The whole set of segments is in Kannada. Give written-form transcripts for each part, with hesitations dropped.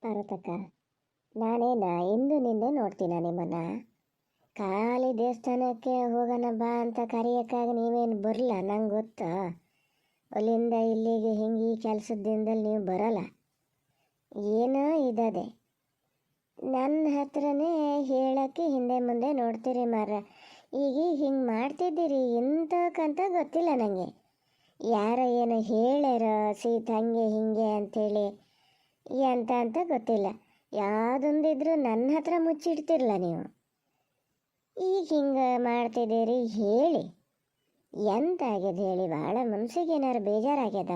ಪಾರ್ವತಕ್ಕ, ನಾನೇನ ಇಂದು ನಿನ್ನೆ ನೋಡ್ತೀನ ನಿಮ್ಮನ್ನ. ಖಾಲಿ ದೇವಸ್ಥಾನಕ್ಕೆ ಹೋಗೋಣ ಬಾ ಅಂತ ಕರೆಯೋಕ್ಕಾಗ ನೀವೇನು ಬರಲ್ಲ, ನಂಗೆ ಗೊತ್ತಾ. ಅಲ್ಲಿಂದ ಇಲ್ಲಿಗೆ ಹಿಂಗೆ ಈ ಕೆಲಸದ ದಿನದಲ್ಲಿ ನೀವು ಬರೋಲ್ಲ. ಏನೋ ಇದದೆ ನನ್ನ ಹತ್ರನೇ ಹೇಳೋಕ್ಕೆ ಹಿಂದೆ ಮುಂದೆ ನೋಡ್ತೀರಿ ಮಾರ. ಈಗ ಹಿಂಗೆ ಮಾಡ್ತಿದ್ದೀರಿ ಇಂತಕ್ಕಂತ ಗೊತ್ತಿಲ್ಲ ನನಗೆ. ಯಾರೋ ಏನೋ ಹೇಳ್ಯಾರೋ ಸೀಟ್ ಹಂಗೆ ಹಿಂಗೆ ಅಂಥೇಳಿ ಅಂತ ಗೊತ್ತಿಲ್ಲ. ಯಾವುದೊಂದಿದ್ರು ನನ್ನ ಹತ್ರ ಮುಚ್ಚಿಡ್ತಿರಲ್ಲ ನೀವು. ಈಗ ಹಿಂಗೆ ಮಾಡ್ತಿದ್ದೀರಿ ಹೇಳಿ ಎಂತ ಆಗ್ಯದ ಹೇಳಿ. ಭಾಳ ಮನ್ಸಿಗೆ ಏನಾರು ಬೇಜಾರಾಗ್ಯದ?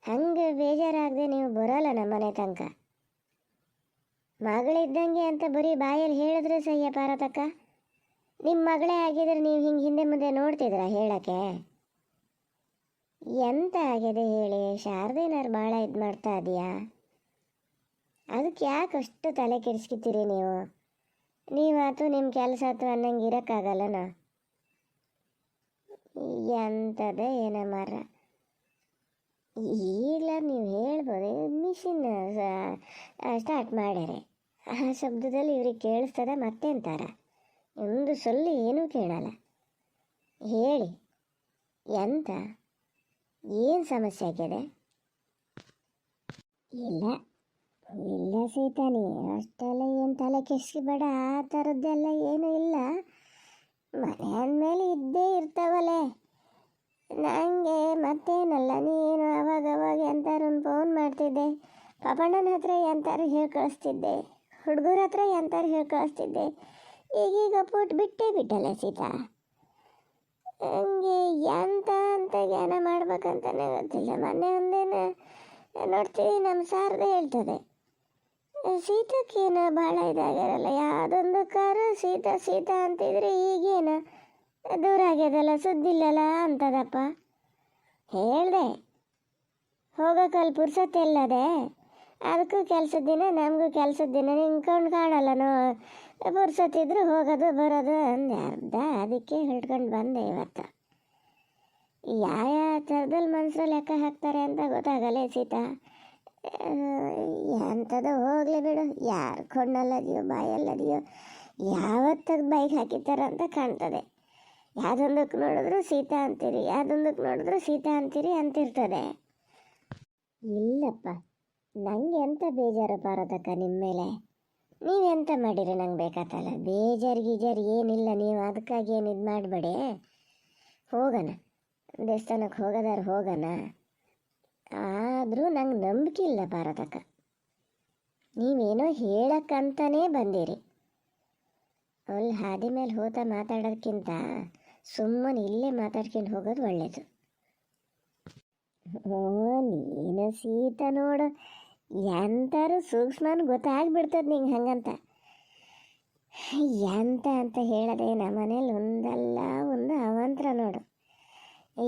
ಹಂಗೆ ಬೇಜಾರಾಗದೆ ನೀವು ಬರೋಲ್ಲ ನಮ್ಮ ಮನೆ ತನಕ. ಮಗಳಿದ್ದಂಗೆ ಅಂತ ಬರೀ ಬಾಯಲ್ಲಿ ಹೇಳಿದ್ರೆ ಸಹ್ಯ ಪಾರ್ವತಕ್ಕ. ನಿಮ್ಮ ಮಗಳೇ ಆಗಿದ್ರೆ ನೀವು ಹಿಂಗೆ ಹಿಂದೆ ಮುಂದೆ ನೋಡ್ತಿದ್ರ ಹೇಳೋಕ್ಕೆ? ಎಂತ ಆಗಿದೆ ಹೇಳಿ. ಶಾರದೇನಾರು ಭಾಳ ಇದು ಮಾಡ್ತಾ ಇದೆಯಾ? ಅದಕ್ಕೆ ಯಾಕೆ ಅಷ್ಟು ತಲೆ ಕೆಡಿಸ್ಕೊತೀರಿ ನೀವು? ನೀವಾತು ನಿಮ್ಮ ಕೆಲಸ ಆಯ್ತು ಅನ್ನಂಗೆ ಇರೋಕ್ಕಾಗಲ್ಲನ? ಎಂಥದ್ದೇ ಏನೋ ಮಾರ. ಇಲ್ಲ ನೀವು ಹೇಳ್ಬೋದು ಮಿಷಿನ್ ಸ್ಟಾರ್ಟ್ ಮಾಡ್ಯಾರೆ, ಆ ಶಬ್ದದಲ್ಲಿ ಇವ್ರಿಗೆ ಕೇಳಿಸ್ತದೆ ಮತ್ತೆ ಅಂತಾರೆ. ಒಂದು ಸೊಲ್ಲ ಏನೂ ಕೇಳಲ್ಲ. ಹೇಳಿ ಎಂತ ಏನು ಸಮಸ್ಯೆ ಆಗಿದೆ? ಇಲ್ಲ ಇಲ್ಲ ಸೀತಾನಿ, ಅಷ್ಟೆಲ್ಲ ಏನು ತಲೆ ಕೆಡಿಸ್ಕೋಬೇಡ. ಆ ಥರದ್ದೆಲ್ಲ ಏನೂ ಇಲ್ಲ. ಮನೆ ಅಂದಮೇಲೆ ಇದ್ದೇ ಇರ್ತಾವಲ್ಲೇ. ನನಗೆ ಮತ್ತೇನಲ್ಲ, ನೀನು ಅವಾಗ ಎಂತಾರು ಫೋನ್ ಮಾಡ್ತಿದ್ದೆ, ಪಾಪಣ್ಣನ ಹತ್ರ ಎಂತಾರು ಹೇಳಿ ಕಳಿಸ್ತಿದ್ದೆ, ಹುಡುಗರ ಹತ್ರ ಎಂತಾರು ಹೇಳಿ ಕಳಿಸ್ತಿದ್ದೆ. ಈಗೀಗ ಬಿಟ್ಟೇ ಬಿಟ್ಟಲ್ಲ ಸೀತಾ. ಹಂಗೆ ಎಂತ ಅಂತ ಜ್ಞಾನ ಮಾಡ್ಬೇಕಂತಲೇ ಗೊತ್ತಿಲ್ಲ. ಮೊನ್ನೆ ಒಂದೇನು ನೋಡ್ತೀವಿ, ನಮ್ಮ ಸಾರದೆ ಹೇಳ್ತದೆ ಶೀತಕ್ಕೇನು ಭಾಳ ಇದಾಗ್ಯಾರಲ್ಲ, ಯಾವುದೊಂದು ಕಾರು ಶೀತ ಅಂತಿದ್ರೆ ಈಗೇನು ದೂರ ಆಗ್ಯದಲ್ಲ, ಸುದ್ದಿಲ್ಲಲ್ಲ ಅಂತದಪ್ಪ. ಹೇಳ್ದೆ ಹೋಗೋಕಲ್ಲಿ ಪುರ್ಸೊತ್ತೆಲ್ಲದೆ, ಅದಕ್ಕೂ ಕೆಲಸದ ದಿನ ನಮಗೂ ಕೆಲಸದ ದಿನ ನಿಂತ್ಕೊಂಡು ಕಾಣಲ್ಲನೋ, ಪುರ್ಸೊತ್ತಿದ್ರು ಹೋಗೋದು ಬರೋದು ಅಂದೆ ಅರ್ಧ. ಅದಕ್ಕೆ ಹಿಡ್ಕೊಂಡು ಬಂದೆ ಇವತ್ತು. ಯಾವ ಥರದಲ್ಲಿ ಮನಸ್ಸು ಲೆಕ್ಕ ಹಾಕ್ತಾರೆ ಅಂತ ಗೊತ್ತಾಗಲ್ಲ ಸೀತಾ. ಎಂಥದ್ದು ಹೋಗಲಿ ಬಿಡು, ಯಾರು ಕೊಂಡಲ್ಲದೆಯೋ ಬಾಯಲ್ಲದೆಯೋ ಯಾವತ್ತಾಗ ಬೈಕ್ ಹಾಕಿದ್ದಾರೆ ಅಂತ ಕಾಣ್ತದೆ. ಯಾವುದೊಂದಕ್ಕೆ ನೋಡಿದ್ರು ಸೀತಾ ಅಂತೀರಿ, ಯಾವುದೊಂದಕ್ಕೆ ನೋಡಿದ್ರು ಸೀತಾ ಅಂತೀರಿ ಅಂತಿರ್ತದೆ. ಇಲ್ಲಪ್ಪ, ನಂಗೆ ಎಂಥ ಬೇಜಾರು ಪಾರ್ವತಕ್ಕ ನಿಮ್ಮ ಮೇಲೆ. ನೀವೆಂತ ಮಾಡಿರಿ ನಂಗೆ ಬೇಕಾತಲ್ಲ. ಬೇಜಾರು ಗೀಜಾರು ಏನಿಲ್ಲ, ನೀವು ಅದಕ್ಕಾಗಿ ಏನು ಇದು ಮಾಡಬೇಡಿ. ಹೋಗೋಣ ದೇವಸ್ಥಾನಕ್ಕೆ ಹೋಗೋದಾರು ಹೋಗೋಣ. ಆದರೂ ನಂಗೆ ನಂಬಿಕೆ ಇಲ್ಲ ಪಾರ್ವತಕ್ಕ. ನೀವೇನೋ ಹೇಳಕ್ಕಂತಾನೇ ಬಂದಿರಿ. ಅಲ್ಲಿ ಹಾದಿ ಮೇಲೆ ಹೋತಾ ಮಾತಾಡೋದಕ್ಕಿಂತ ಸುಮ್ಮನೆ ಇಲ್ಲೇ ಮಾತಾಡ್ಕೊಂಡು ಹೋಗೋದು ಒಳ್ಳೆಯದು. ನೀನು ಸೀತಾ ನೋಡು, ಎಂತಾರು ಸೂಕ್ಷ್ಮನ ಗೊತ್ತಾಗ್ಬಿಡ್ತದೆ ನಿಂಗೆ ಹಂಗಂತ. ಎಂತ ಅಂತ ಹೇಳದೆ ನಮ್ಮ ಮನೇಲಿ ಒಂದಲ್ಲ ಒಂದು ಅವಾಂತರ ನೋಡು.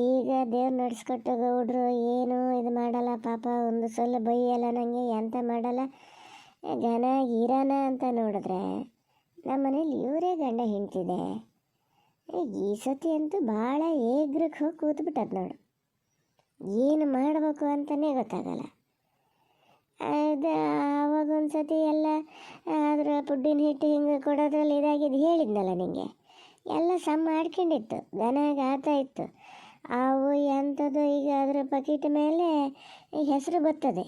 ಈಗ ದೇವ್ರು ನಡೆಸ್ಕೊಟ್ಟು ಗೌಡ್ರು ಏನೂ ಇದು ಮಾಡಲ್ಲ ಪಾಪ, ಒಂದು ಸಲ ಬೈಯಲ್ಲ ನನಗೆ, ಎಂತ ಮಾಡಲ್ಲ, ಗನ ಇರಾನ ಅಂತ ನೋಡಿದ್ರೆ ನಮ್ಮ ಮನೇಲಿ ಇವರೇ ಗಂಡ ಹೆಂಡ್ತಿದೆ. ಈ ಸತಿ ಅಂತೂ ಭಾಳ ಏಗ್ರಕ್ಕೆ ಹೋಗಿ ಕೂತ್ಬಿಟ್ಟದ ನೋಡು. ಏನು ಮಾಡಬೇಕು ಅಂತಲೇ ಗೊತ್ತಾಗಲ್ಲ. ಅದು ಆವಾಗೊಂದು ಸತಿ ಎಲ್ಲ ಅದ್ರ ಪುಡ್ಡಿನ ಹಿಟ್ಟು ಹಿಂಗೆ ಕೊಡೋದ್ರಲ್ಲಿ ಇದಾಗಿದ್ದು ಹೇಳಿದ್ನಲ್ಲ ನಿನಗೆ, ಎಲ್ಲ ಸಮ ಮಾಡ್ಕೊಂಡಿತ್ತು, ದನಾಗ ಆತ ಇತ್ತು. ಅವು ಎಂಥದ್ದು ಈಗ ಅದರ ಪಕೀಟ್ ಮೇಲೆ ಹೆಸರು ಬರ್ತದೆ,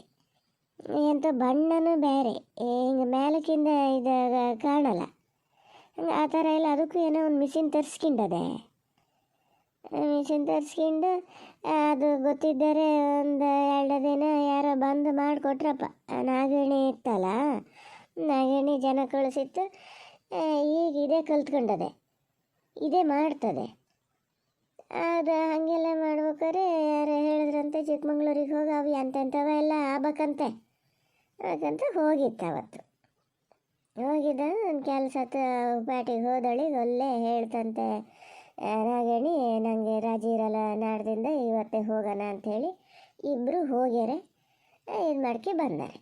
ಎಂಥ ಬಣ್ಣನೂ ಬೇರೆ, ಹಿಂಗೆ ಮೇಲಕ್ಕಿಂದ ಇದು ಕಾಣಲ್ಲ. ಹಂಗೆ ಆ ಥರ ಎಲ್ಲ ಅದಕ್ಕೂ ಏನೋ ಒಂದು ಮಿಷಿನ್ ತರಿಸ್ಕೊಂಡದೆ. ಮಿಷಿನ್ ತರಿಸ್ಕೊಂಡು ಅದು ಗೊತ್ತಿದ್ದರೆ ಒಂದು 2 ದಿನ ಯಾರೋ ಬಂದು ಮಾಡಿಕೊಟ್ರಪ್ಪ. ನಾಗೇಣಿ ಇತ್ತಲ್ಲ, ನಾಗೇಣಿ ಜನ ಕಳಿಸಿತ್ತು. ಈಗ ಇದೇ ಕಲ್ತ್ಕೊಂಡದೆ, ಇದೇ ಮಾಡ್ತದೆ. ಅದು ಹಾಗೆಲ್ಲ ಮಾಡ್ಬೇಕಾರೆ ಯಾರು ಹೇಳಿದ್ರಂತೆ ಚಿಕ್ಕಮಂಗ್ಳೂರಿಗೆ ಹೋಗಿ ಅವು ಎಂತೆಂಥವ ಎಲ್ಲ ಆಗ್ಬೇಕಂತೆ. ಅದಕ್ಕಂತ ಹೋಗಿತ್ತು ಅವತ್ತು. ಹೋಗಿದ್ದ ಒಂದು ಕೆಲಸ ಪ್ಯಾಟಿಗೆ ಹೋದಳಿಗೆ ಅಲ್ಲೇ ಹೇಳ್ತಂತೆ ನಾಗೇಣಿ, ನನಗೆ ರಾಜಿ ಇರಲ್ಲ ನಾಡ್ದಿಂದ, ಇವತ್ತೇ ಹೋಗೋಣ ಅಂಥೇಳಿ ಇಬ್ಬರು ಹೋಗ್ಯಾರೆ. ಇದು ಮಾಡ್ಕೆ ಬಂದಾರೆ.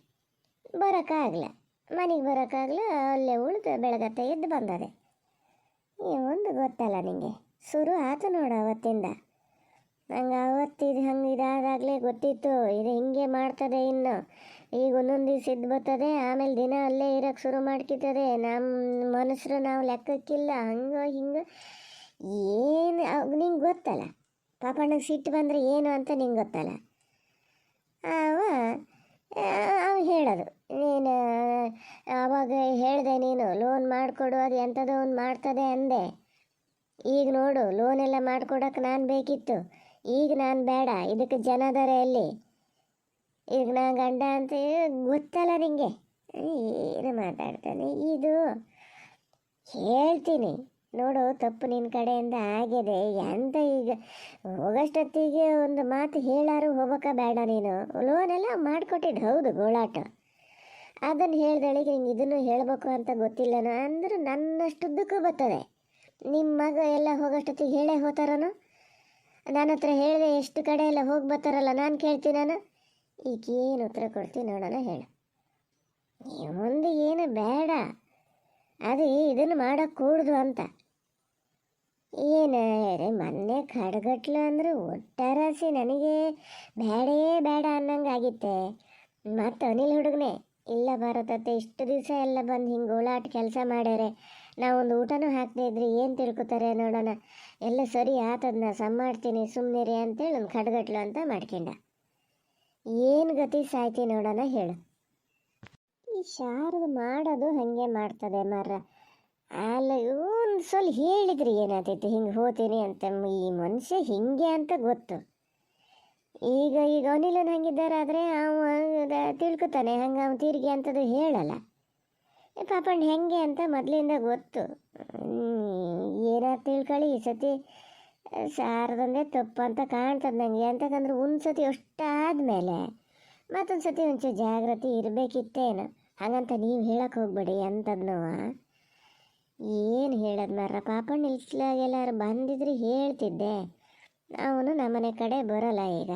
ಬರೋಕ್ಕಾಗಲ್ಲ, ಮನೆಗೆ ಬರೋಕ್ಕಾಗಲ್ಲ, ಅಲ್ಲೇ ಉಳಿದು ಬೆಳಗತ್ತೆ ಎದ್ದು ಬಂದದೆ. ಒಂದು ಗೊತ್ತಲ್ಲ ನಿಮಗೆ, ಶುರು ಆಯ್ತು ನೋಡು ಅವತ್ತಿಂದ. ನಂಗೆ ಅವತ್ತಿದು ಹಂಗೆ ಇದಾದಾಗಲೇ ಗೊತ್ತಿತ್ತು ಇದು ಹಿಂಗೆ ಮಾಡ್ತದೆ. ಇನ್ನು ಈಗ ಒಂದೊಂದು ದಿವಸ ಇದ್ದು ಬರ್ತದೆ, ಆಮೇಲೆ ದಿನ ಅಲ್ಲೇ ಇರೋಕ್ಕೆ ಶುರು ಮಾಡ್ಕಿತ್ತದೆ. ನಮ್ಮ ಮನಸ್ಸರು ನಾವು ಲೆಕ್ಕಕ್ಕಿಲ್ಲ, ಹಂಗೆ ಹಿಂಗೆ ಏನು ನಿಂಗೆ ಗೊತ್ತಲ್ಲ. ಪಾಪಣ್ಣಗೆ ಸಿಟ್ಟು ಬಂದರೆ ಏನು ಅಂತ ನಿಂಗೆ ಗೊತ್ತಲ್ಲ. ಅವ ಹೇಳೋದು, ನೀನು ಆವಾಗ ಹೇಳಿದೆ, ನೀನು ಲೋನ್ ಮಾಡಿಕೊಡು, ಅದು ಎಂಥದೋ ಒಂದು ಮಾಡ್ತದೆ ಅಂದೆ. ಈಗ ನೋಡು, ಲೋನೆಲ್ಲ ಮಾಡಿಕೊಡೋಕೆ ನಾನು ಬೇಕಿತ್ತು, ಈಗ ನಾನು ಬೇಡ, ಇದಕ್ಕೆ ಜನದರ ಎಲ್ಲಿ, ಈಗ ನಾ ಗಂಡ ಅಂತ ಗೊತ್ತಲ್ಲ ನಿಂಗೆ. ಏನು ಮಾತಾಡ್ತಾನೆ ಇದು. ಹೇಳ್ತೀನಿ ನೋಡು, ತಪ್ಪು ನಿನ್ನ ಕಡೆಯಿಂದ ಆಗಿದೆ. ಎಂತ ಈಗ ಹೋಗೋಷ್ಟೊತ್ತಿಗೆ ಒಂದು ಮಾತು ಹೇಳಾರು ಹೋಗೋಕ ಬೇಡ. ನೀನು ಲೋನೆಲ್ಲ ಮಾಡಿಕೊಟ್ಟಿದ್ದು ಹೌದು, ಗೋಳಾಟ. ಅದನ್ನು ಹೇಳ್ದಳಿಗೆ ಹಿಂಗೆ ಇದನ್ನು ಹೇಳಬೇಕು ಅಂತ ಗೊತ್ತಿಲ್ಲನೋ ಅಂದ್ರೆ ನನ್ನಷ್ಟುದ್ದಕ್ಕೂ ಬರ್ತದೆ. ನಿಮ್ಮ ಮಗ ಎಲ್ಲ ಹೋಗೋಷ್ಟೊತ್ತಿಗೆ ಹೇಳೇ ಹೋತಾರನು. ನನ್ನ ಹತ್ರ ಹೇಳಿದೆ ಎಷ್ಟು ಕಡೆ ಎಲ್ಲ ಹೋಗಿ ಬರ್ತಾರಲ್ಲ, ನಾನು ಕೇಳ್ತೀನಿ. ನಾನು ಈಗ ಏನು ಉತ್ತರ ಕೊಡ್ತೀನಿ ನೋಡೋಣ, ಹೇಳು. ಮುಂದೆ ಏನು ಬೇಡ, ಅದು ಇದನ್ನು ಮಾಡೋಕ್ಕೆ ಕೂಡ್ದು ಅಂತ. ಏನು ಮೊನ್ನೆ ಕಡ್ಗಟ್ಲು ಅಂದ್ರೆ ಒಟ್ಟಾರಾಸಿ ನನಗೆ ಬೇಡೇ ಬೇಡ ಅನ್ನಂಗೆ ಆಗಿತ್ತೆ. ಮತ್ತು ಅನಿಲ್ ಹುಡುಗನೇ ಇಲ್ಲ ಬರತತ್ತೆ, ಇಷ್ಟು ದಿವಸ ಎಲ್ಲ ಬಂದು ಹಿಂಗೆ ಗೋಳಾಟ ಕೆಲಸ ಮಾಡ್ಯಾರೆ, ನಾವೊಂದು ಊಟನೂ ಹಾಕದೇ ಇದ್ರಿ ಏನು ತಿಳ್ಕೊತಾರೆ ನೋಡೋಣ, ಎಲ್ಲ ಸರಿ ಆತದನ್ನ ಮಾಡ್ತೀನಿ ಸುಮ್ಮನಿರಿ ಅಂತೇಳಿ ಒಂದು ಕಡ್ಗಟ್ಲು ಅಂತ ಮಾಡ್ಕೊಂಡ. ಏನು ಗತಿ ಸಾಯ್ತಿ ನೋಡೋಣ, ಹೇಳು. ಈ ಶಾರದು ಮಾಡೋದು ಹಾಗೆ ಮಾಡ್ತದೆ ಮರ. ಅಲ್ಲ ಒಂದು ಸ್ವಲ್ಪ ಹೇಳಿದ್ರಿ ಏನಾಗ್ತೈತಿ ಹಿಂಗೆ ಹೋತೀನಿ ಅಂತ. ಈ ಮನುಷ್ಯ ಹಿಂಗೆ ಅಂತ ಗೊತ್ತು. ಈಗ ಅನಿಲನ್ ಹಂಗಿದ್ದಾರಾದರೆ ಅವ ತಿಳ್ಕೊತಾನೆ, ಹಂಗೆ ಅವ್ನು ತಿರುಗಿ ಅಂಥದ್ದು ಹೇಳಲ್ಲ. ಪಾಪಣ್ಣ ಹೆಂಗೆ ಅಂತ ಮೊದಲಿಂದ ಗೊತ್ತು. ಏನಾರು ತಿಳ್ಕೊಳ್ಳಿ, ಈ ಸತಿ ಸಾರದಂದೇ ತಪ್ಪು ಅಂತ ಕಾಣ್ತದೆ ನನಗೆ. ಅಂತಕಂದ್ರೆ ಒಂದು ಸತಿ ಅಷ್ಟಾದಮೇಲೆ ಮತ್ತೊಂದು ಸತಿ ಒಂಚೂರು ಜಾಗ್ರತೆ ಇರಬೇಕಿತ್ತೇನು. ಹಾಗಂತ ನೀವು ಹೇಳಕ್ಕೆ ಹೋಗ್ಬೇಡಿ ಅಂಥದ್ನವ. ಏನು ಹೇಳೋದು ಮರ್ರ, ಪಾಪಣ್ಣ ಇಲ್ಲಾಗೆಲ್ಲಾರು ಬಂದಿದ್ರೆ ಹೇಳ್ತಿದ್ದೆ. ಅವನು ನಮ್ಮನೆ ಕಡೆ ಬರೋಲ್ಲ ಈಗ.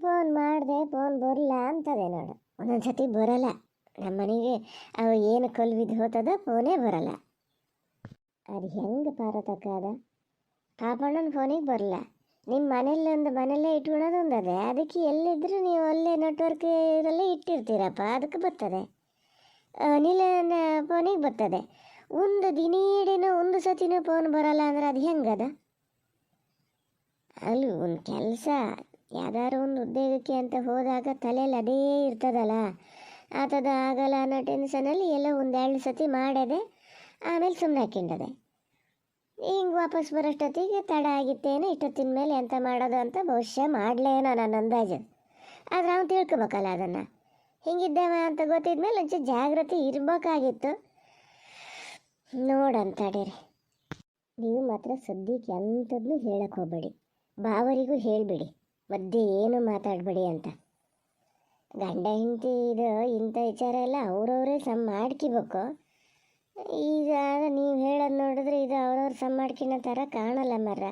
ಫೋನ್ ಮಾಡಿದೆ, ಫೋನ್ ಬರಲ್ಲ ಅಂತದೆ ನೋಡು. ಒಂದೊಂದು ಸತಿ ಬರೋಲ್ಲ ನಮ್ಮನೆಗೆ. ಅವು ಏನು ಕಲ್ವಿದ್ದು ಹೋತದ, ಫೋನೇ ಬರೋಲ್ಲ. ಅದು ಹೆಂಗೆ ಪಾರತಕ್ಕ ಅದ, ಪಾಪಣ್ಣನ ಫೋನಿಗೆ ಬರಲ್ಲ. ನಿಮ್ಮ ಮನೇಲಿ ಒಂದು ಮನೆಯಲ್ಲೇ ಇಟ್ಕೊಳೋದು ಒಂದು ಅದೇ, ಅದಕ್ಕೆ ಎಲ್ಲಿದ್ದರೂ ನೀವು ಅಲ್ಲೇ ನೆಟ್ವರ್ಕ್ ಇದರಲ್ಲೇ ಇಟ್ಟಿರ್ತೀರಪ್ಪ, ಅದಕ್ಕೆ ಬರ್ತದೆ. ಅನಿಲನ ಫೋನಿಗೆ ಬರ್ತದೆ. ಒಂದು ದಿನೀಡಿನೂ ಒಂದು ಸತಿನೂ ಫೋನ್ ಬರೋಲ್ಲ ಅಂದ್ರೆ ಅದು ಹೆಂಗದ? ಅಲ್ಲಿ ಒಂದು ಕೆಲಸ ಯಾವ್ದಾದ್ರು ಒಂದು ಉದ್ಯೋಗಕ್ಕೆ ಅಂತ ಹೋದಾಗ ತಲೆಯಲ್ಲಿ ಅದೇ ಇರ್ತದಲ್ಲ, ಆತದ ಆಗಲ್ಲ ಅನ್ನೋ ಟೆನ್ಷನಲ್ಲಿ ಎಲ್ಲ ಒಂದೆರಡು ಸತಿ ಮಾಡದೆ ಆಮೇಲೆ ಸುಮ್ಮನೆ ಹಾಕಿಂಡದೆ. ಹಿಂಗೆ ವಾಪಸ್ ಬರೋಷ್ಟೊತ್ತಿಗೆ ತಡ ಆಗಿತ್ತೇನೋ, ಇಷ್ಟೊತ್ತಿನ ಮೇಲೆ ಎಂತ ಮಾಡೋದು ಅಂತ ಬಹುಶಃ ಮಾಡಲೇನೋ ನನ್ನ ಅಂದಾಜು. ಆದರೆ ಅವ್ನು ತಿಳ್ಕೊಬೇಕಲ್ಲ ಅದನ್ನು. ಹಿಂಗಿದ್ದೇವ ಅಂತ ಗೊತ್ತಿದ್ಮೇಲೆ ಒಂಚೂರು ಜಾಗ್ರತೆ ಇರಬೇಕಾಗಿತ್ತು. ನೋಡಂತಡೀರಿ, ನೀವು ಮಾತ್ರ ಸದ್ಯಕ್ಕೆ ಎಂಥದ್ದು ಹೇಳಕ್ಕೆ ಹೋಗ್ಬೇಡಿ. ಬಾವರಿಗೂ ಹೇಳಿಬಿಡಿ, ಮಧ್ಯೆ ಏನು ಮಾತಾಡಬೇಡಿ ಅಂತ. ಗಂಡ ಹೆಂಡತಿ ಇದು ಇಂಥ ವಿಚಾರ ಎಲ್ಲ ಅವ್ರವರೇ ಮಾಡ್ಕಿಬೇಕು. ಈಗ ನೀವು ಹೇಳೋದು ನೋಡಿದ್ರೆ ಇದು ಅವ್ರವ್ರು ಮಾಡ್ಕಿನ ಥರ ಕಾಣಲ್ಲ ಮರ್ರ.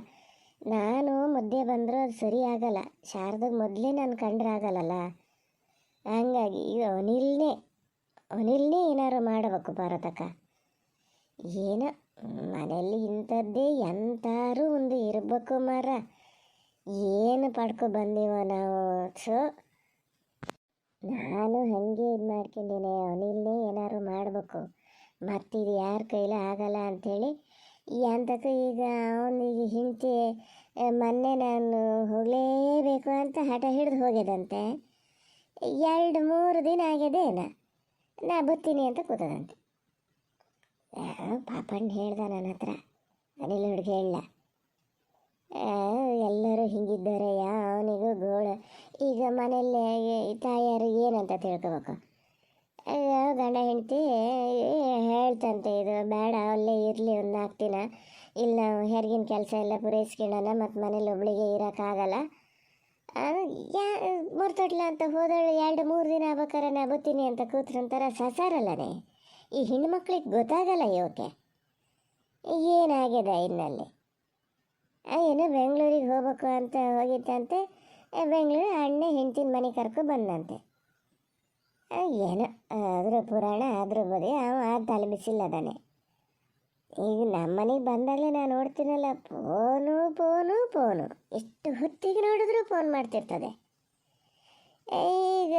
ನಾನು ಮಧ್ಯೆ ಬಂದರೂ ಅದು ಸರಿ ಆಗಲ್ಲ. ಶಾರದಾಗ ಮೊದಲೇ ನಾನು ಕಂಡ್ರೆ ಆಗಲ್ಲಲ್ಲ. ಹಂಗಾಗಿ ಈಗ ಅನಿಲ್ನೇ ಏನಾರು ಮಾಡಬೇಕು ಭಾರತಕ್ಕ. ಏನೋ ಮನೆಯಲ್ಲಿ ಇಂಥದ್ದೇ ಎಂತಾರು ಒಂದು ಇರಬೇಕು ಮರ. ಏನು ಪಡ್ಕೊ ಬಂದೀವ ನಾವು. ಸೊ ನಾನು ಹಾಗೆ ಇದು ಮಾಡ್ಕೊಂಡಿನಿ, ಅನಿಲ್ನೇ ಏನಾರು ಮಾಡಬೇಕು. ಮತ್ತಿದು ಯಾರ ಕೈಲಿ ಆಗಲ್ಲ ಅಂಥೇಳಿ ಎಂತಕ್ಕೆ ಈಗ ಅವನಿಗೆ ಹಿಂತೆ ಮೊನ್ನೆ ನಾನು ಹೋಗಲೇಬೇಕು ಅಂತ ಹಠ ಹಿಡಿದು ಹೋಗ್ಯದಂತೆ. 2-3 ದಿನ ಆಗ್ಯದೇನ, ನಾ ಬರ್ತೀನಿ ಅಂತ ಕೂತದಂತೆ. ಪಾಪಣ್ಣ ಹೇಳ್ದ ನನ್ನ ಹತ್ರ, ಅನಿಲ್ ಹುಡುಗ ಹೇಳ, ಎಲ್ಲರೂ ಹಿಂಗಿದ್ದಾರೆ, ಅವನಿಗೂ ಗೋಳು. ಈಗ ಮನೆಯಲ್ಲೇ ತಾಯಾರು ಏನಂತ ತಿಳ್ಕೊಬೇಕು. ಗಂಡ ಹೆಂಡತಿ ಹೇಳ್ತಂತೆ, ಇದು ಬೇಡ ಅಲ್ಲೇ ಇರಲಿ ಒಂದು 4 ದಿನ, ಇಲ್ಲ ನಾವು ಹೆರ್ಗಿನ ಕೆಲಸ ಎಲ್ಲ ಪೂರೈಸ್ಕೊಳ್ಳೋಣ, ಮತ್ತು ಮನೇಲಿ ಒಬ್ಳಿಗೆ ಇರೋಕ್ಕಾಗಲ್ಲ. ಮುರ್ತಟ್ಲ ಅಂತ ಹೋದಳು 2-3 ದಿನ ಆಗ್ಬೇಕಾರೆ ನಾ ಬರ್ತೀನಿ ಅಂತ ಕೂತ್ರಂತಾರ ಸಸಾರಲ್ಲನೆ. ಈ ಹೆಣ್ಮಕ್ಳಿಗೆ ಗೊತ್ತಾಗಲ್ಲ ಇವಕ್ಕೆ ಏನಾಗಿದೆ ಇನ್ನಲ್ಲಿ. ಏನು ಬೆಂಗಳೂರಿಗೆ ಹೋಗ್ಬೇಕು ಅಂತ ಹೋಗಿತ್ತಂತೆ. ಬೆಂಗಳೂರು ಅಣ್ಣ ಹೆಂಡತಿನ ಮನೆ ಕರ್ಕೊ ಬಂದಂತೆ. ಏನೋ ಅದ್ರ ಪುರಾಣ ಅದ್ರ ಬದಿ ಆ ತಲೆ ಬಿಸಿಲ್ಲದಾನೆ. ಈಗ ನಮ್ಮ ಮನೆಗೆ ಬಂದಾಗಲೇ ನಾನು ನೋಡ್ತೀನಲ್ಲ, ಫೋನು ಎಷ್ಟು ಹೊತ್ತಿಗೆ ನೋಡಿದ್ರೂ ಫೋನ್ ಮಾಡ್ತಿರ್ತದೆ. ಈಗ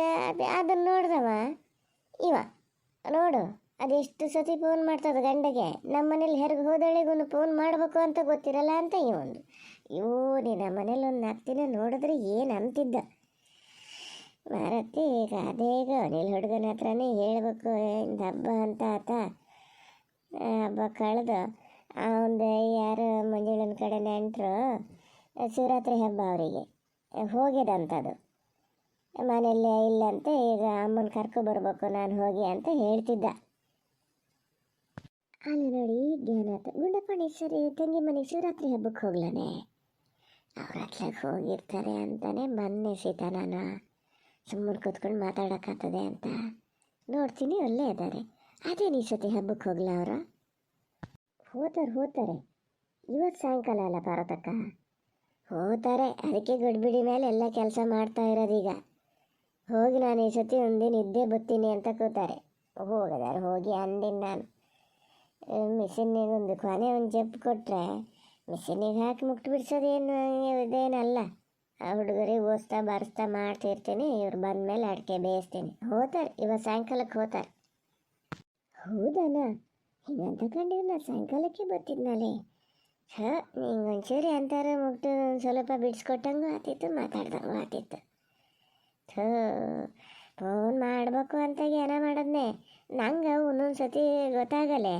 ಅದನ್ನು ನೋಡ್ದವ ಇವ ನೋಡು ಅದೆಷ್ಟು ಸತಿ ಫೋನ್ ಮಾಡ್ತದ ಗಂಡಗೆ. ನಮ್ಮ ಮನೇಲಿ ಹೆರ್ಗೆ ಹೋದಳಿಗೂ ಫೋನ್ ಮಾಡಬೇಕು ಅಂತ ಗೊತ್ತಿರಲ್ಲ ಅಂತ ಇವೊಂದು. ನಿನ್ನ ಮನೇಲಿ ಒಂದು 4 ದಿನ ನೋಡಿದ್ರೆ ಏನು ಅಂತಿದ್ದ ಮಾರತ್ತಿ. ಈಗ ಅದೇಗ ಅನಿಲ್ ಹುಡುಗನ ಹತ್ರನೇ ಹೇಳ್ಬೇಕು ಇಂದ ಹಬ್ಬ ಅಂತ ಆತ. ಹಬ್ಬ ಕಳೆದು ಒಂದು ಯಾರು ಮಂಜುಳನ ಕಡೆ ನೆಂಟರು ಶಿವರಾತ್ರಿ ಹಬ್ಬ ಅವರಿಗೆ ಹೋಗ್ಯದಂಥದ್ದು. ಮನೆಯಲ್ಲೇ ಇಲ್ಲಂತ ಈಗ ಅಮ್ಮನ ಕರ್ಕೊಬರ್ಬೇಕು ನಾನು ಹೋಗಿ ಅಂತ ಹೇಳ್ತಿದ್ದ. ಅಲ್ಲಿ ನೋಡಿ ಜ್ಞಾನಾಥ ಗುಂಡಪ್ಪಣೇಶ್ವರಿ ತಂಗಿ ಮನೆಗೆ ಶಿವರಾತ್ರಿ ಹಬ್ಬಕ್ಕೆ ಹೋಗ್ಲಾನೆ. ಅವ್ರ ಹತ್ಲಾಗ ಹೋಗಿರ್ತಾರೆ ಅಂತಾನೆ ಮೊನ್ನೆ ಸೀತಾ ನಾನು ಸುಮ್ಮನೆ ಕೂತ್ಕೊಂಡು ಮಾತಾಡೋಕ್ಕಾಗ್ತದೆ ಅಂತ ನೋಡ್ತೀನಿ. ಅಲ್ಲೇ ಇದ್ದಾರೆ. ಅದೇನು ಈ ಸತಿ ಹಬ್ಬಕ್ಕೆ ಹೋಗ್ಲ ಅವರು? ಹೋತಾರೆ ಇವತ್ತು ಸಾಯಂಕಾಲ ಅಲ್ಲ ಪಾರ್ವತಕ್ಕ, ಹೋಗ್ತಾರೆ. ಅದಕ್ಕೆ ಗಡ್ಬಿಡಿ ಮೇಲೆ ಎಲ್ಲ ಕೆಲಸ ಮಾಡ್ತಾ ಇರೋದೀಗ. ಹೋಗಿ ನಾನು ಈ ಸತಿ ಒಂದಿನ ಇದ್ದೇ ಬರ್ತೀನಿ ಅಂತ ಕೂತಾರೆ. ಹೋಗದಾರೆ ಹೋಗಿ ಅಂದಿನ ನಾನು ಮಿಷಿನ್ನಿಗೆ ಒಂದು ಕೊನೆ ಒಂದು ಜಪ್ಪು ಕೊಟ್ಟರೆ ಮಿಷಿನಿಗೆ ಹಾಕಿ ಮುಕ್ತು ಬಿಡಿಸೋದೇನು ಇದೇನಲ್ಲ. ಆ ಹುಡುಗರಿಗೆ ಓದಿಸ್ತಾ ಬಾರಿಸ್ತಾ ಮಾಡ್ತಿರ್ತೀನಿ. ಇವ್ರು ಬಂದ ಮೇಲೆ ಅಡಿಕೆ ಬೇಯಿಸ್ತೀನಿ. ಹೋಗ್ತಾರೆ ಇವತ್ತು ಸಾಯಂಕಾಲಕ್ಕೆ ಹೋಗ್ತಾರೆ. ಹೌದಣ್ಣ, ಹಿಂಗಂತ ಕಂಡಿದ್ದು ನಾನು ಸಾಯಂಕಾಲಕ್ಕೆ ಬರ್ತಿದ್ನಲ್ಲಿ. ನಿಂಗೆ ಒಂಚೂರಿ ಅಂತಾರೆ ಮುಗ್ದು ಸ್ವಲ್ಪ ಬಿಡಿಸ್ಕೊಟ್ಟಂಗೂ ಆತಿತ್ತು, ಮಾತಾಡ್ದಂಗೂ ಆತಿತ್ತು. ಫೋನ್ ಮಾಡಬೇಕು ಅಂತ ಏನೋ ಮಾಡೋದನ್ನೇ ನಂಗೆ ಒಂದೊಂದು ಸತಿ ಗೊತ್ತಾಗಲ್ಲೇ.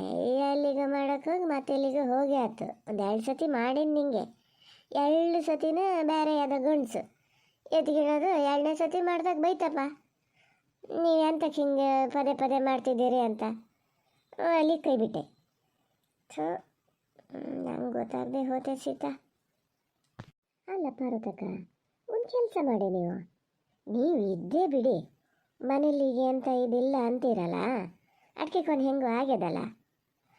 ಅಲ್ಲಿಗೆ ಮಾಡೋಕ್ಕೆ ಹೋಗಿ ಮತ್ತೆ ಇಲ್ಲಿಗೆ ಹೋಗಿ ಆಯ್ತು. ಒಂದು 2 ಸತಿ ಮಾಡೀನಿ ನಿಂಗೆ. 2 ಸತಿನ ಬೇರೆ ಯಾವುದೋ ಗಂಡ್ಸು ಎತ್ಗಿಡೋದು. 2ನೇ ಸತಿ ಮಾಡ್ದಾಗ ಬೈತಪ್ಪ, ನೀವು ಎಂತಕ್ಕೆ ಹಿಂಗೆ ಪದೇ ಪದೇ ಮಾಡ್ತಿದ್ದೀರಿ ಅಂತ ಅಲ್ಲಿ ಕೈ ಬಿಟ್ಟೆ. ನಂಗೆ ಗೊತ್ತಾಗದೆ ಹೋತೆ ಸೀತಾ. ಅಲ್ಲ ಪಾರ್ವತಕ್ಕ, ಒಂದು ಕೆಲಸ ಮಾಡಿ ನೀವು ಇದ್ದೇ ಬಿಡಿ ಮನೇಲಿಗೆ ಅಂತ ಇದಿಲ್ಲ ಅಂತೀರಲ್ಲ, ಅದಕ್ಕೆ ಕೊಂಡು ಹೆಂಗೋ ಆಗ್ಯದಲ್ಲ.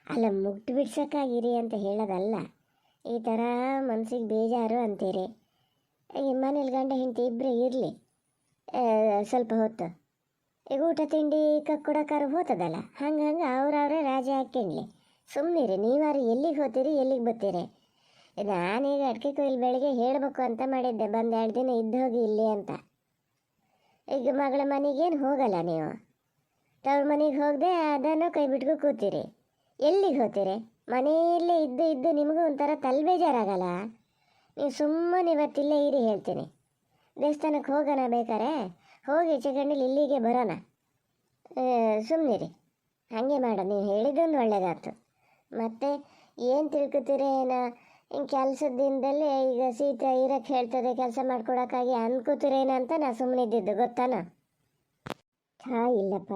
ಅಲ್ಲ ಮುಗ್ದು ಬಿಡ್ಸೋಕ್ಕಾಗಿರಿ ಅಂತ ಹೇಳೋದಲ್ಲ. ಈ ಥರ ಮನ್ಸಿಗೆ ಬೇಜಾರು ಅಂತೀರಿ. ಈ ಮನೇಲಿ ಗಂಡ ಹೆಂಡತಿ ಇಬ್ಬರೇ ಇರಲಿ ಸ್ವಲ್ಪ ಹೊತ್ತು. ಈಗ ಊಟ ತಿಂಡಿ ಕೊಡೋಕ್ಕಾರು ಹೋತದಲ್ಲ. ಹಂಗೆ ಅವ್ರವರೇ ರಾಜ ಹಾಕ್ಯಂಡ್ಲಿ. ಸುಮ್ಮನಿರಿ. ನೀವಾರು ಎಲ್ಲಿಗೆ ಹೋಗ್ತೀರಿ ಎಲ್ಲಿಗೆ ಬರ್ತೀರಿ? ನಾನೀಗ ಅಡಿಕೆ ಕೊಯ್ಲು ಬೆಳಗ್ಗೆ ಹೇಳಬೇಕು ಅಂತ ಮಾಡಿದ್ದೆ, ಬಂದು 2 ದಿನ ಇದ್ದು ಹೋಗಿ ಇಲ್ಲಿ ಅಂತ. ಈಗ ಮಗಳ ಮನೆಗೇನು ಹೋಗಲ್ಲ ನೀವು, ತವ್ರ ಮನೆಗೆ ಹೋಗದೆ ಅದನ್ನು ಕೈ ಬಿಟ್ಕೊ ಕೂತೀರಿ. ಎಲ್ಲಿಗೆ ಹೋಗ್ತೀರಿ? ಮನೆಯಲ್ಲೇ ಇದ್ದು ನಿಮಗೂ ಒಂಥರ ತಲೆ ಬೇಜಾರಾಗಲ್ಲ? ನೀವು ಸುಮ್ಮನೆ ಇವತ್ತಿಲ್ಲೇ ಇರಿ ಹೇಳ್ತೀನಿ. ದೇವಸ್ಥಾನಕ್ಕೆ ಹೋಗೋಣ ಬೇಕಾರೆ, ಹೋಗಿ ಚಿಕಂಡಿಲಿ ಇಲ್ಲಿಗೆ ಬರೋಣ. ಸುಮ್ಮನಿರಿ. ಹಾಗೆ ಮಾಡೋಣ. ನೀವು ಹೇಳಿದ್ದೊಂದು ಒಳ್ಳೇದಾಯ್ತು. ಮತ್ತು ಏನು ತಿಳ್ಕೊತೀರಿ ಏನೋ ಕೆಲಸದ ದಿನದಲ್ಲಿ ಈಗ ಸೀತಾ ಇರಕ್ಕೆ ಹೇಳ್ತದೆ ಕೆಲಸ ಮಾಡ್ಕೊಡೋಕ್ಕಾಗಿ ಅನ್ಕೋತೀರೇನೋ ಅಂತ ನಾನು ಸುಮ್ಮನಿದ್ದಿದ್ದು ಗೊತ್ತಾನ? ಇಲ್ಲಪ್ಪ,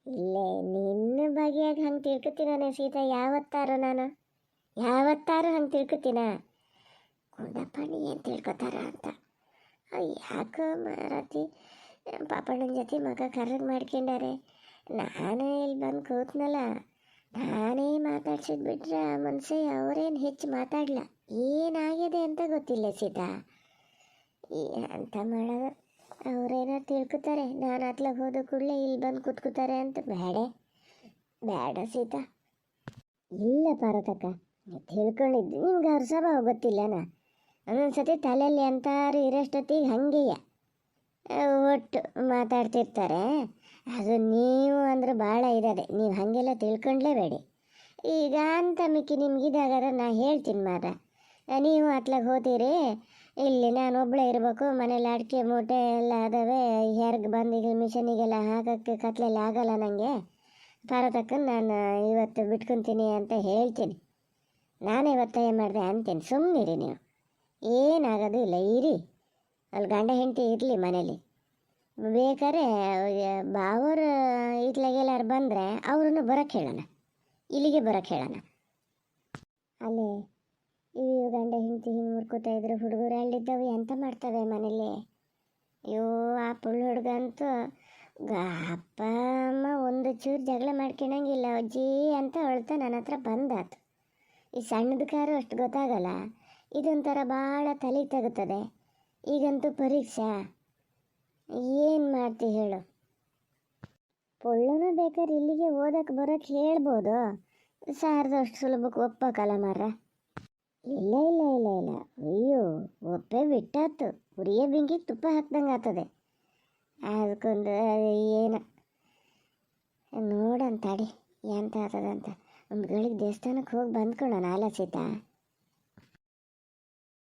ಇಲ್ಲೇ ನಿನ್ನ ಬಗೆಯಾಗಿ ಹಂಗೆ ತಿಳ್ಕೊತೀನೇ ಸೀತಾ. ಯಾವತ್ತಾರು ಹಂಗೆ ತಿಳ್ಕೊತೀನ? ಗುಂಡಪ್ಪಣ್ಣಿ ಏನು ತಿಳ್ಕೊತಾರ ಅಂತ. ಯಾಕೋ ಮಾರತಿ ಪಾಪಣ್ಣನ ಜೊತೆ ಮಗ ಕರ್ರಗೆ ಮಾಡ್ಕೊಂಡಾರೆ. ನಾನೇ ಇಲ್ಲಿ ಬಂದು ಕೂತ್ನಲ್ಲ, ನಾನೇ ಮಾತಾಡ್ಸಿದ್ ಬಿಟ್ರೆ ಆ ಮನುಷ್ಯ ಅವರೇನು ಹೆಚ್ಚು ಮಾತಾಡಲ್ಲ. ಏನಾಗಿದೆ ಅಂತ ಗೊತ್ತಿಲ್ಲ ಸೀತಾ. ಅಂತ ಮಾಡೋದು ಅವರೇನೋ ತಿಳ್ಕೊತಾರೆ. ನಾನು ಅತ್ಲಾಗ ಹೋದ ಕೂಡಲೇ ಇಲ್ಲಿ ಬಂದು ಕೂತ್ಕೋತಾರೆ ಅಂತ. ಬೇಡ ಸೀತಾ. ಇಲ್ಲ ಪಾರ್ವತಕ್ಕ, ತಿಳ್ಕೊಂಡಿದ್ದು ನಿಮ್ಗೆ ಅವ್ರ ಸ್ವಭಾವ ಗೊತ್ತಿಲ್ಲನಾ? ಒಂದೊಂದು ಸತಿ ತಲೆಯಲ್ಲಿ ಅಂತಾರು ಇರೋಷ್ಟೊತ್ತಿಗೆ ಹಾಗೆಯ ಒಟ್ಟು ಮಾತಾಡ್ತಿರ್ತಾರೆ. ಅದು ನೀವು ಅಂದ್ರೆ ಭಾಳ ಇದ್ದಾರೆ. ನೀವು ಹಾಗೆಲ್ಲ ತಿಳ್ಕೊಂಡ್ಲೇಬೇಡಿ. ಈಗ ಅಂತ ಮಿಕ್ಕಿ ನಿಮ್ಗಿದಾಗಾದ್ರೆ ನಾ ಹೇಳ್ತೀನಿ ಮಾರ. ನೀವು ಅತ್ಲಾಗ ಹೋತೀರಿ, ಇಲ್ಲಿ ನಾನು ಒಬ್ಬಳೇ ಇರಬೇಕು, ಮನೇಲಿ ಅಡಿಕೆ ಮೂಟೆ ಎಲ್ಲ ಅದಾವೆ, ಹೆರ್ಗೆ ಬಂದು ಈಗ ಮಿಷನಿಗೆಲ್ಲ ಹಾಕೋಕ್ಕೆ ಕತ್ಲೆಲ್ಲ ಆಗಲ್ಲ ನನಗೆ. ಪಾರ್ವತಕ್ಕನ ನಾನು ಇವತ್ತು ಬಿಟ್ಕೊತೀನಿ ಅಂತ ಹೇಳ್ತೀನಿ. ನಾನೇ ಒತ್ತಾಯ ಮಾಡಿದೆ ಅಂತೀನಿ. ಸುಮ್ಮನಿರಿ ನೀವು, ಏನಾಗೋದು ಇಲ್ಲ. ಇರಿ ಅಲ್ಲಿ ಗಂಡ ಹೆಂಡತಿ ಇರಲಿ ಮನೇಲಿ. ಬೇಕಾದ್ರೆ ಬಾವರು ಇತ್ಲಾಗೆಲ್ಲಾರು ಬಂದರೆ ಅವ್ರನ್ನು ಬರೋಕ್ಕೆ ಹೇಳೋಣ, ಇಲ್ಲಿಗೆ ಬರೋಕ್ಕೆ ಹೇಳೋಣ. ಅಲ್ಲೇ ಇವು ಗಂಡ ಹೆಂಡತಿ ಹಿಂಗೆ ಮುರ್ಕೋತಾ ಇದ್ರು. ಹುಡುಗರು ಅಲ್ಲಿದ್ದವು ಎಂತ ಮಾಡ್ತವೆ ಮನೇಲಿ? ಆ ಪುಳ್ಳ ಹುಡುಗ ಅಂತೂ ಅಪ್ಪ ಅಮ್ಮ ಒಂದು ಚೂರು ಜಗಳ ಮಾಡ್ಕೊಳಂಗಿಲ್ಲ. ಅಜ್ಜಿ ಅಂತ ಅಳ್ತಾ ನನ್ನ ಹತ್ರ ಬಂದಾತು. ಈ ಸಣ್ಣದಕ್ಕಾರು ಅಷ್ಟು ಗೊತ್ತಾಗಲ್ಲ. ಇದೊಂಥರ ಭಾಳ ತಲೆ ತೆಗುತ್ತದೆ. ಈಗಂತೂ ಪರೀಕ್ಷೆ, ಏನು ಮಾಡ್ತಿ ಹೇಳು? ಪೊಳ್ಳನೂ ಬೇಕಾದ್ರೆ ಇಲ್ಲಿಗೆ ಓದಕ್ಕೆ ಬರೋಕ್ಕೆ ಹೇಳ್ಬೋದು. ಸಾರದಷ್ಟು ಸುಲಭಕ್ಕೆ ಒಪ್ಪಕ್ಕಲ್ಲ ಮಾರ. ಇಲ್ಲ. ಅಯ್ಯೋ, ಒಪ್ಪೆ ಬಿಟ್ಟಾತು. ಉರಿಯ ಬೆಂಕಿಗೆ ತುಪ್ಪ ಹಾಕ್ದಂಗೆ ಆಗ್ತದೆ. ಅದಕ್ಕೊಂದು ಏನು ನೋಡೋಣ ತಡಿ ಎಂತ ಆಗ್ತದಂತ. ಒಂದು ಗಳಿಗೆ ದೇವಸ್ಥಾನಕ್ಕೆ ಹೋಗಿ ಬಂದ್ಕೊಳ್ಳೋಣ ಅಲ್ಲ ಸೀತಾ.